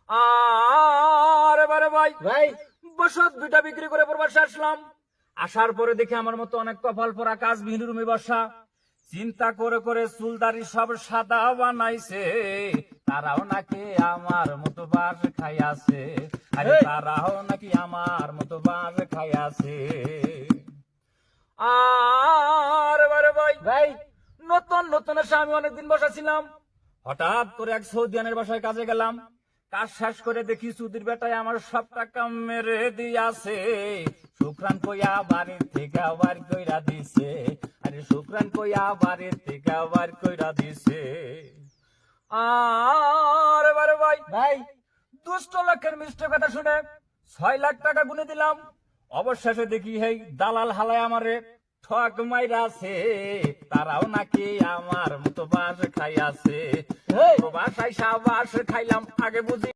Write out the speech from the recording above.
আর এবারে ভাই ভাই বসত দুইটা বিক্রি করে প্রবাসে আসলাম। আসার পরে দেখি আমার মতো অনেক কপাল পরা কাজবিহীন রুমে বসা। চিন্তা করে করে চুলদারি সব সাদা বানাইছে, তারাও নাকি আমার মতো বাস খাইয়াছে। আরে তারাও নাকি আমার মতো বাস খাইয়াছে। আর এবারে ভাই ভাই নতুন নতুন এসে আমি অনেকদিন বসাছিলাম। হঠাৎ করে এক সৌদিয়ানের বাসায় কাজে গেলাম। কাজ শেষ করে দেখি সুদির বেটায় আমার সব টাকা মেরে দিয়াছে। শুক্রান কইয়া বাড়ির থেকে আবার কইরা দিছে। আরে শুক্রান কইয়া বাড়ির থেকে আবার কইরা দিছে। আর এবারে ভাই ভাই দুষ্ট লোকের মিষ্টি কথা শুনে 6 লাখ টাকা গুনে দিলাম। অবশেষে দেখি হেই দালাল হালায় আমারে ঠক মাইরাছে, তারাও নাকি আমার মতো বাস খাইয়াছে। এই প্রবাস আইসা বাস খাইলাম, আগে বুঝি